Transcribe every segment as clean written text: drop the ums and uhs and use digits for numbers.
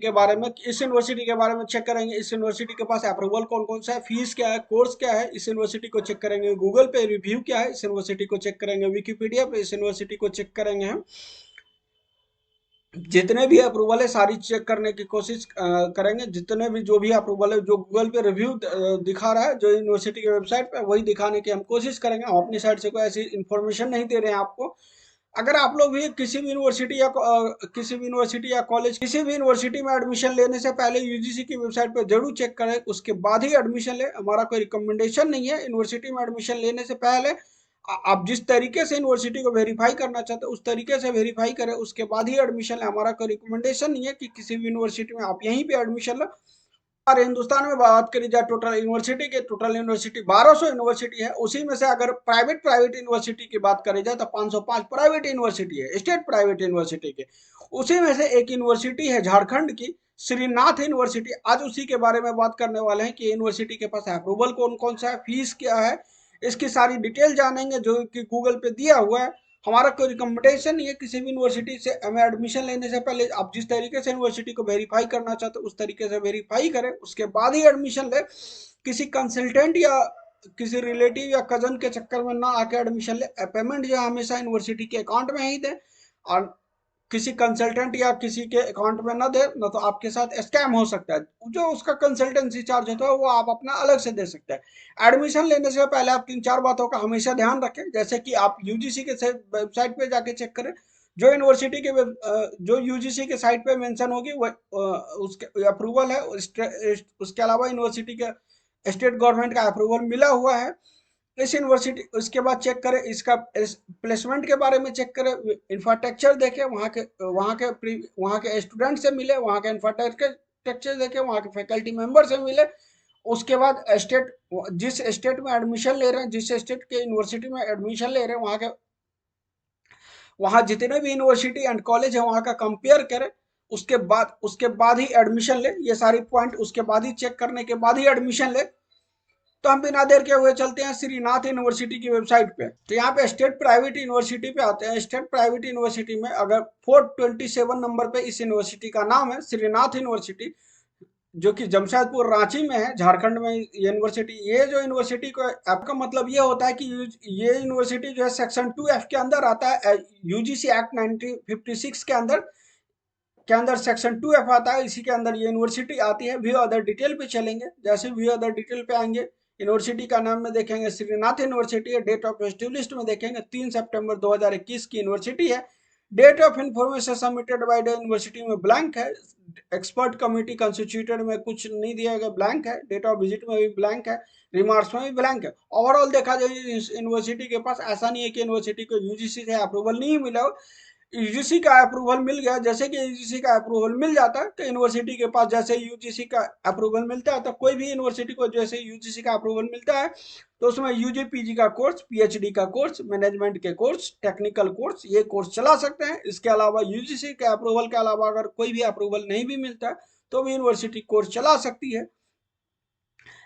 के बारे में, इस यूनिवर्सिटी के बारे में चेक करेंगे, इस यूनिवर्सिटी के पास अप्रूवल कौन कौन सा है, फीस क्या है, कोर्स क्या है, इस यूनिवर्सिटी को चेक करेंगे। गूगल पे रिव्यू क्या है, इस यूनिवर्सिटी को चेक करेंगे। विकिपीडिया पे इस यूनिवर्सिटी को चेक करेंगे हम। जितने भी अप्रूवल है सारी चेक करने की कोशिश करेंगे। जितने भी जो भी अप्रूवल है, जो गूगल पे रिव्यू दिखा रहा है, जो यूनिवर्सिटी के वेबसाइट पे, वही दिखाने की हम कोशिश करेंगे। हम अपनी साइड से कोई ऐसी इन्फॉर्मेशन नहीं दे रहे हैं आपको। अगर आप लोग भी किसी भी यूनिवर्सिटी या किसी भी यूनिवर्सिटी या कॉलेज, किसी भी यूनिवर्सिटी में एडमिशन लेने से पहले यूजीसी की वेबसाइट पर जरूर चेक करें, उसके बाद ही एडमिशन लें। हमारा कोई रिकमेंडेशन नहीं है यूनिवर्सिटी में एडमिशन लेने से पहले। आप जिस तरीके से यूनिवर्सिटी को वेरीफाई करना चाहते हैं उस तरीके से वेरीफाई करें, उसके बाद ही एडमिशन लें। हमारा कोई रिकमेंडेशन नहीं है कि किसी भी यूनिवर्सिटी में आप यहीं पे एडमिशन लें। हमारे हिंदुस्तान में बात करी जाए टोटल यूनिवर्सिटी की, टोटल यूनिवर्सिटी 1200 यूनिवर्सिटी है। उसी में से अगर प्राइवेट यूनिवर्सिटी की बात करी जाए तो 505 प्राइवेट यूनिवर्सिटी है, स्टेट प्राइवेट यूनिवर्सिटी के। उसी में से एक यूनिवर्सिटी है झारखंड की, श्रीनाथ यूनिवर्सिटी। आज उसी के बारे में बात करने वाले हैं कि यूनिवर्सिटी के पास अप्रूवल कौन कौन सा है, फीस क्या है, इसकी सारी डिटेल जानेंगे जो कि गूगल पे दिया हुआ है। हमारा कोई रिकमेंडेशन नहीं है किसी भी यूनिवर्सिटी से हमें एडमिशन लेने से पहले। आप जिस तरीके से यूनिवर्सिटी को वेरीफाई करना चाहते हो उस तरीके से वेरीफाई करें, उसके बाद ही एडमिशन ले। किसी कंसल्टेंट या किसी रिलेटिव या कजन के चक्कर में ना आके एडमिशन ले। पेमेंट जो है हमेशा यूनिवर्सिटी के अकाउंट में ही दे, और किसी कंसल्टेंट या किसी के अकाउंट में ना दे, ना तो आपके साथ स्कैम हो सकता है। जो उसका कंसल्टेंसी चार्ज होता है वो आप अपना अलग से दे सकते हैं। एडमिशन लेने से पहले आप 3-4 बातों का हमेशा ध्यान रखें, जैसे कि आप यूजीसी के वेबसाइट पे जाके चेक करें। जो यूनिवर्सिटी के जो यूजीसी के साइट पे मेंशन होगी वो उसके अप्रूवल है। उसके अलावा यूनिवर्सिटी के स्टेट गवर्नमेंट का अप्रूवल मिला हुआ है इस यूनिवर्सिटी। उसके बाद चेक करें इसका प्लेसमेंट के बारे में, चेक करें इंफ्रास्ट्रक्चर देखें, वहाँ के स्टूडेंट से मिले, वहाँ के इंफ्रास्ट्रक्चर देखें, वहाँ के फैकल्टी मेंबर से मिले। उसके बाद स्टेट, जिस स्टेट में एडमिशन ले रहे हैं, जिस स्टेट के यूनिवर्सिटी में एडमिशन ले रहे हैं, वहाँ जितने भी यूनिवर्सिटी एंड कॉलेज है वहाँ का कंपेयर करें। उसके बाद ही एडमिशन ले। ये सारी पॉइंट उसके बाद ही चेक करने के बाद ही एडमिशन ले। तो हम बिना देर के हुए चलते हैं श्रीनाथ यूनिवर्सिटी की वेबसाइट पे। तो यहाँ पे स्टेट प्राइवेट यूनिवर्सिटी पे आते हैं। स्टेट प्राइवेट यूनिवर्सिटी में अगर 427 नंबर पे इस यूनिवर्सिटी का नाम है श्रीनाथ यूनिवर्सिटी, जो कि जमशेदपुर रांची में है, झारखंड में यूनिवर्सिटी। ये जो यूनिवर्सिटी को आपका मतलब ये होता है कि ये यूनिवर्सिटी जो है सेक्शन 2F के अंदर आता है, यूजीसी एक्ट 1956 के अंदर सेक्शन 2F आता है। इसी के अंदर ये यूनिवर्सिटी आती है। व्यू अदर डिटेल पे चलेंगे। जैसे व्यू अदर डिटेल पे आएंगे, यूनिवर्सिटी का नाम में देखेंगे श्रीनाथ यूनिवर्सिटी है। डेट ऑफ एस्टेब्लिश्ड में देखेंगे 3 सितंबर 2021 की यूनिवर्सिटी है। Date of information submitted by the university में ब्लैंक है। एक्सपर्ट कमेटी कंस्टिट्यूटेड में कुछ नहीं दिया गया, ब्लैंक है। डेट ऑफ विजिट में भी ब्लैंक है, रिमार्क्स में भी ब्लैंक है। ओवरऑल देखा जाए इस यूनिवर्सिटी के पास ऐसा नहीं है कि यूनिवर्सिटी को यूजीसी से अप्रूवल नहीं मिला हो। यूजीसी का अप्रूवल मिल गया। जैसे कि यूजीसी का अप्रूवल मिल जाता है तो यूनिवर्सिटी के पास जैसे यूजीसी का अप्रूवल मिलता है, तो कोई भी यूनिवर्सिटी को जैसे यूजीसी का अप्रूवल मिलता है तो उसमें यूजी पीजी का कोर्स, पीएचडी का कोर्स, मैनेजमेंट के कोर्स, टेक्निकल कोर्स, ये कोर्स चला सकते हैं। इसके अलावा यूजीसी के अप्रूवल के अलावा अगर कोई भी अप्रूवल नहीं भी मिलता है तो भी यूनिवर्सिटी कोर्स चला सकती है।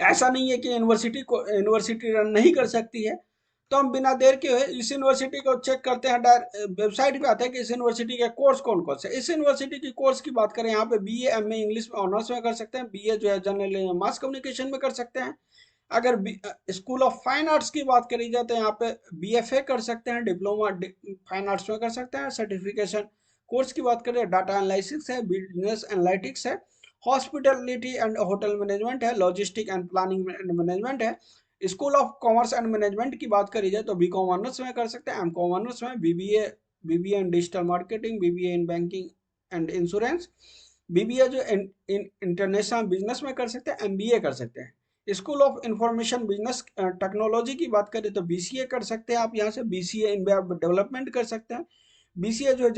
ऐसा नहीं है कि यूनिवर्सिटी रन नहीं कर सकती है। तो हम बिना देर के हुए इस यूनिवर्सिटी को चेक करते हैं। वेबसाइट पे आते हैं कि इस यूनिवर्सिटी के कोर्स कौन कौन से। इस यूनिवर्सिटी की कोर्स की बात करें, यहाँ पे बीए एमए इंग्लिश में ऑनर्स में कर सकते हैं। बीए जो है जनरल मास कम्युनिकेशन में कर सकते हैं। अगर स्कूल ऑफ फाइन आर्ट्स की बात करी जाए तो यहाँ पे बीएफए कर सकते हैं, डिप्लोमा फाइन आर्ट्स में कर सकते हैं। सर्टिफिकेशन कोर्स की बात करें, डाटा एनालिसिस है, बिजनेस एनालिटिक्स है, हॉस्पिटलिटी एंड होटल मैनेजमेंट है, logistic and planning and management है। School of commerce and management की बात करी जाए तो बीकॉम ऑनर्स में कर सकते हैं, एमकॉम ऑनर्स में, BBA in digital marketing, BBA in banking and insurance, BBA जो इंटरनेशनल बिजनेस में कर सकते हैं, एमबीए कर सकते हैं। School of information business technology की बात करें तो बीसीए कर सकते हैं आप यहाँ से, बीसीए इन वेब डेवलपमेंट कर सकते हैं। बीसीए जो है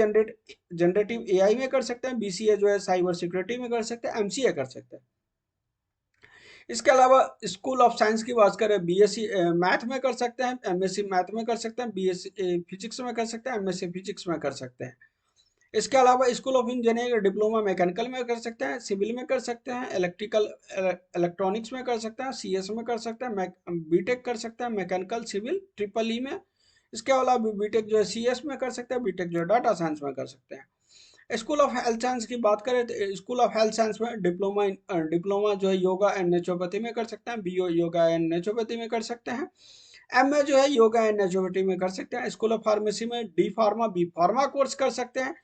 जनरेटिव एआई में कर सकते हैं, बीसीए जो है साइबर सिक्योरिटी में कर सकते हैं, एमसीए कर सकते हैं। इसके अलावा स्कूल ऑफ साइंस की बात करें, बीएससी मैथ में कर सकते हैं, एमएससी मैथ में कर सकते हैं, बीएससी फिजिक्स में कर सकते हैं, एमएससी फिजिक्स में कर सकते हैं। इसके अलावा school of engineering diploma mechanical में कर सकते हैं, सिविल में कर सकते हैं, इलेक्ट्रॉनिक्स में कर सकते हैं, सीएस में कर सकते हैं, बीटेक कर सकते हैं, मैकेनिकल सिविल ट्रिपल ई में। इसके अलावा बीटेक जो है सीएस में कर सकते हैं, बीटेक जो है डाटा साइंस में कर सकते हैं। स्कूल ऑफ हेल्थ साइंस की बात करें तो स्कूल ऑफ हेल्थ साइंस में डिप्लोमा जो है योगा एंड नेचुरोपैथी में कर सकते हैं, बीओ योगा एंड नेचुरोपैथी में कर सकते हैं, एमए जो है योगा एंड नेचुरोपैथी में कर सकते हैं। स्कूल ऑफ फार्मेसी में D pharma B pharma course कर सकते हैं।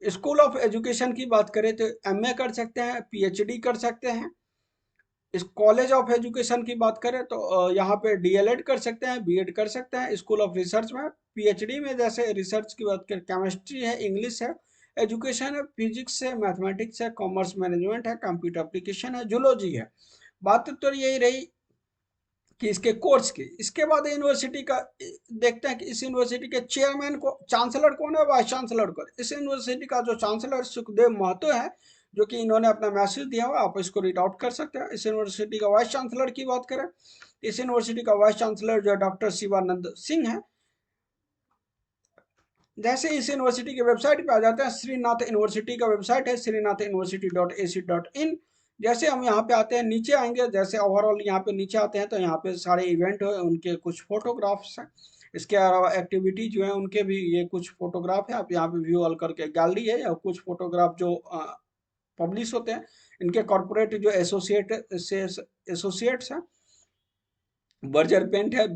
स्कूल ऑफ एजुकेशन की बात करें तो एमए कर सकते हैं, पीएचडी कर सकते हैं। इस कॉलेज ऑफ एजुकेशन की बात करें तो यहाँ पे डीएलएड कर सकते हैं, बीएड कर सकते हैं। स्कूल ऑफ रिसर्च में पीएचडी में जैसे रिसर्च की बात करें केमिस्ट्री है, इंग्लिश है, एजुकेशन है, फिजिक्स है, मैथमेटिक्स है, कॉमर्स मैनेजमेंट है, कंप्यूटर एप्लीकेशन है, जूलॉजी है। बात तो यही रही कि इसके कोर्स की। इसके बाद यूनिवर्सिटी का देखते हैं कि इस यूनिवर्सिटी के चेयरमैन को चांसलर कौन है, वाइस चांसलर कौन। इस यूनिवर्सिटी का जो चांसलर सुखदेव महतो है, जो कि इन्होंने अपना मैसेज दिया हुआ, आप इसको रीड आउट कर सकते हैं। इस यूनिवर्सिटी का वाइस चांसलर की बात करें, इस यूनिवर्सिटी का वाइस चांसलर जो डॉक्टर शिवानंद सिंह है। जैसे इस यूनिवर्सिटी की वेबसाइट पे आ जाते हैं, श्रीनाथ यूनिवर्सिटी का वेबसाइट है srinathuniversity.ac.in। जैसे हम यहाँ पे आते हैं, नीचे आएंगे, जैसे ओवरऑल यहाँ पे नीचे आते हैं तो यहाँ पे सारे इवेंट है, उनके कुछ फोटोग्राफ्स हैं। इसके अलावा एक्टिविटी जो है उनके भी ये कुछ फोटोग्राफ है, आप यहाँ पे व्यू ऑल करके गैलरी है, या कुछ फोटोग्राफ जो पब्लिश होते हैं। इनके कॉर्पोरेट जो एसोसिएट्स हैं, बर्जर पेंट है,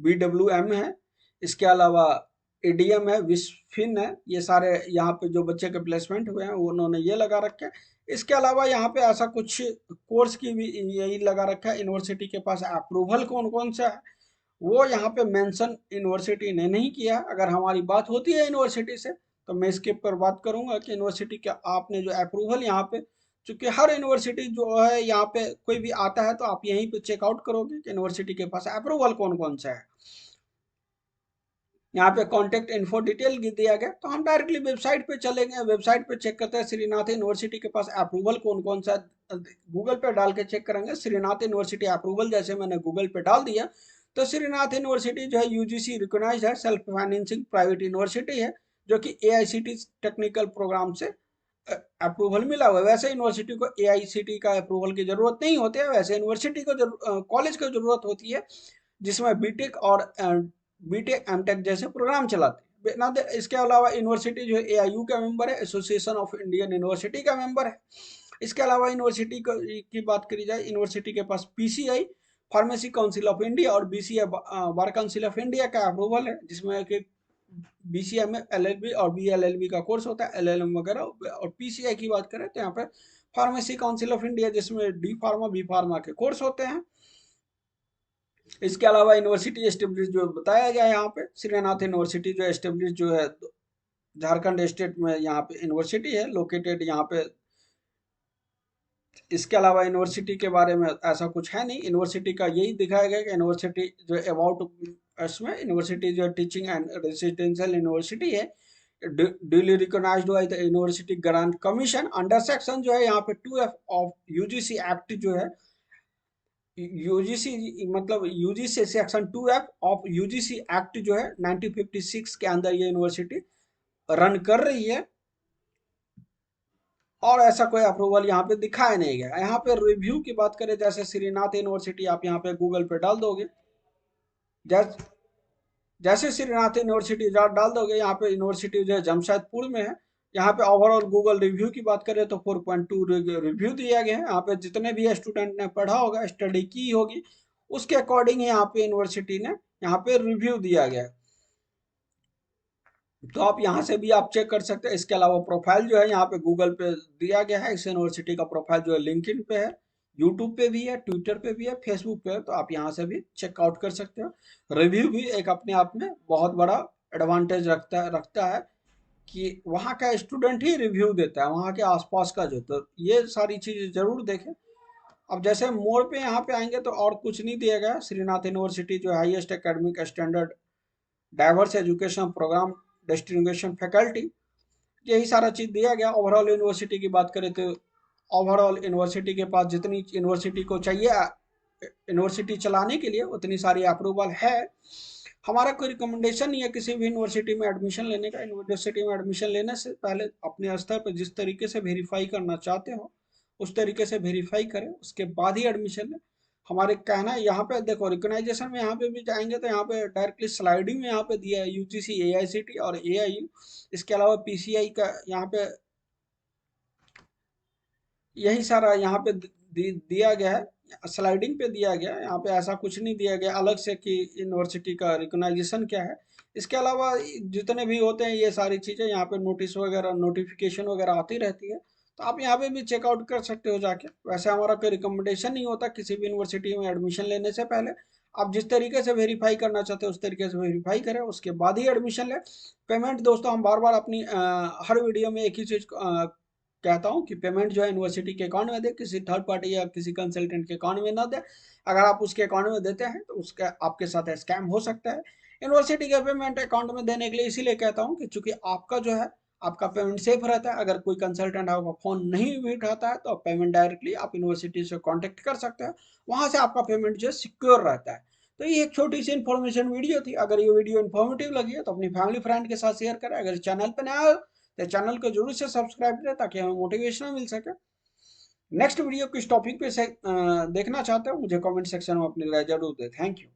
BWM है, इसके अलावा एडीएम है, विस्फिन है। ये सारे यहाँ पे जो बच्चे के प्लेसमेंट हुए हैं उन्होंने ये लगा रखे हैं। इसके अलावा यहाँ पे ऐसा कुछ कोर्स की भी यही लगा रखा है। यूनिवर्सिटी के पास अप्रूवल कौन कौन सा है वो यहाँ पे मेंशन यूनिवर्सिटी ने नहीं किया। अगर हमारी बात होती है यूनिवर्सिटी से तो मैं इसके ऊपर बात करूंगा कि यूनिवर्सिटी का आपने जो अप्रूवल यहाँ पे, चूंकि हर यूनिवर्सिटी जो है यहाँ पे कोई भी आता है तो आप यहीं पे चेकआउट करोगे कि यूनिवर्सिटी के पास अप्रूवल कौन कौन सा है। यहाँ पे कॉन्टेक्ट इन्फो डिटेल दिया गया, तो हम डायरेक्टली वेबसाइट पे चलेंगे, वेबसाइट पे चेक करते हैं श्रीनाथ यूनिवर्सिटी के पास अप्रूवल कौन कौन सा। गूगल पे डाल के चेक करेंगे श्रीनाथ यूनिवर्सिटी अप्रूवल, जैसे मैंने गूगल पे डाल दिया तो श्रीनाथ यूनिवर्सिटी जो है यूजीसी रिकॉग्नाइज्ड है, सेल्फ फाइनेंसिंग प्राइवेट यूनिवर्सिटी है, जो कि एआईसीटी टेक्निकल प्रोग्राम से अप्रूवल मिला हुआ है। वैसे यूनिवर्सिटी को एआईसीटी का अप्रूवल की जरूरत नहीं होती है, वैसे यूनिवर्सिटी को कॉलेज को जरूरत होती है जिसमें बीटेक और बीटेक एमटेक जैसे प्रोग्राम चलाते हैं। इसके अलावा यूनिवर्सिटी जो है एआईयू का मेंबर है, एसोसिएशन ऑफ इंडियन यूनिवर्सिटी का मेंबर है। इसके अलावा यूनिवर्सिटी की बात करी जाए, यूनिवर्सिटी के पास PCI pharmacy council of India और BCA bar council of India का अप्रूवल है, जिसमें कि बीसीए में एलएलबी और बीएलएलबी का कोर्स होता है, एलएलएम वगैरह। और पीसीआई की बात करें तो यहाँ पे फार्मेसी काउंसिल ऑफ इंडिया, जिसमें डी फार्मा बी फार्मा के कोर्स होते हैं। इसके अलावा यूनिवर्सिटी एस्टेब्लिश जो बताया गया है यहाँ पे, श्रीनाथ यूनिवर्सिटी जो एस्टेब्लिश जो है झारखंड स्टेट में यहाँ पे यूनिवर्सिटी है लोकेटेड यहाँ पे। इसके अलावा यूनिवर्सिटी के बारे में ऐसा कुछ है नहीं, यूनिवर्सिटी का यही दिखाया गया कि यूनिवर्सिटी जो अबाउट इसमें यूनिवर्सिटी जो टीचिंग एंड रेसिडेंशियल यूनिवर्सिटी है, duly recognised by the university grant commission under section जो है यहाँ पे 2F ऑफ यूजीसी एक्ट जो है, यूजीसी मतलब UGC section 2F of UGC act जो है 1956 के अंदर ये यूनिवर्सिटी रन कर रही है, और ऐसा कोई अप्रूवल यहाँ पे दिखाया नहीं गया। यहाँ पे रिव्यू की बात करें, जैसे श्रीनाथ यूनिवर्सिटी आप यहाँ पे गूगल पे डाल दोगे, जैसे श्रीनाथ यूनिवर्सिटी डाल दोगे, यहाँ पे यूनिवर्सिटी जो है जमशेदपुर में है। यहाँ पे ओवरऑल गूगल रिव्यू की बात करें तो 4.2 रिव्यू दिया गया है। यहाँ पे जितने भी स्टूडेंट ने पढ़ा होगा, स्टडी की होगी, उसके अकॉर्डिंग यहाँ पे यूनिवर्सिटी ने यहाँ पे रिव्यू दिया गया है। तो आप यहाँ से भी आप चेक कर सकते हैं। इसके अलावा प्रोफाइल जो है यहाँ पे गूगल पे दिया गया है। इस यूनिवर्सिटी का प्रोफाइल जो है लिंक्डइन पे है, यूट्यूब पे भी है, ट्विटर पे भी है, फेसबुक पे है, तो आप यहाँ से भी चेकआउट कर सकते हो। रिव्यू भी एक अपने आप में बहुत बड़ा एडवांटेज रखता है कि वहाँ का स्टूडेंट ही रिव्यू देता है, वहाँ के आसपास का जो, तो ये सारी चीज़ें जरूर देखें। अब जैसे मोड़ पे यहाँ पे आएंगे तो और कुछ नहीं दिया गया। श्रीनाथ यूनिवर्सिटी जो highest academic standard, diverse education programme, destination faculty, यही सारा चीज़ दिया गया। ओवरऑल यूनिवर्सिटी की बात करें तो ओवरऑल यूनिवर्सिटी के पास जितनी यूनिवर्सिटी को चाहिए यूनिवर्सिटी चलाने के लिए उतनी सारी अप्रूवल है। हमारा कोई रिकमेंडेशन नहीं है किसी भी यूनिवर्सिटी में एडमिशन लेने का। यूनिवर्सिटी में एडमिशन लेने से पहले अपने स्तर पर जिस तरीके से वेरीफाई करना चाहते हो उस तरीके से वेरीफाई करें, उसके बाद ही एडमिशन लें। हमारे कहना है यहाँ पे देखो, रिकॉग्नाइजेशन में यहाँ पे भी जाएंगे तो यहाँ पे डायरेक्टली स्लाइडिंग में यहाँ पे दिया है यूजीसी, एआईसीटी और एआईयू। इसके अलावा पीसीआई का यहाँ पे यही सारा यहाँ पे दिया गया है, स्लाइडिंग पे दिया गया है। यहाँ पे ऐसा कुछ नहीं दिया गया अलग से कि यूनिवर्सिटी का रिकॉग्नाइजेशन क्या है। इसके अलावा जितने भी होते हैं ये सारी चीज़ें यहाँ पे नोटिस वगैरह, नोटिफिकेशन वगैरह आती रहती है, तो आप यहाँ पे भी चेकआउट कर सकते हो जाके। वैसे हमारा कोई रिकमेंडेशन नहीं होता किसी भी यूनिवर्सिटी में एडमिशन लेने से पहले। आप जिस तरीके से वेरीफाई करना चाहते हो उस तरीके से वेरीफाई करें, उसके बाद ही एडमिशन लें। पेमेंट दोस्तों हम बार बार अपनी हर वीडियो में एक ही चीज़ कहता हूँ कि पेमेंट जो है यूनिवर्सिटी के अकाउंट में दे, किसी थर्ड पार्टी या किसी कंसल्टेंट के अकाउंट में ना दे। अगर आप उसके अकाउंट में देते हैं तो उसका आपके साथ स्कैम हो सकता है। यूनिवर्सिटी का पेमेंट अकाउंट में देने के लिए इसीलिए कहता हूँ कि चूंकि आपका जो है आपका पेमेंट सेफ रहता है। अगर कोई कंसल्टेंट आपका फोन नहीं भी उठाता है तो पेमेंट डायरेक्टली आप यूनिवर्सिटी से कॉन्टेक्ट कर सकते हैं, वहां से आपका पेमेंट जो है सिक्योर रहता है। तो ये एक छोटी सी इन्फॉर्मेशन वीडियो थी। अगर ये वीडियो इन्फॉर्मेटिव लगी है तो अपनी फैमिली फ्रेंड के साथ शेयर करें। अगर चैनल पर नया हो तो चैनल को जरूर से सब्सक्राइब करें ताकि हमें मोटिवेशन मिल सके। नेक्स्ट वीडियो किस टॉपिक पे से देखना चाहते हो मुझे कमेंट सेक्शन में अपनी राय जरूर दें। Thank you.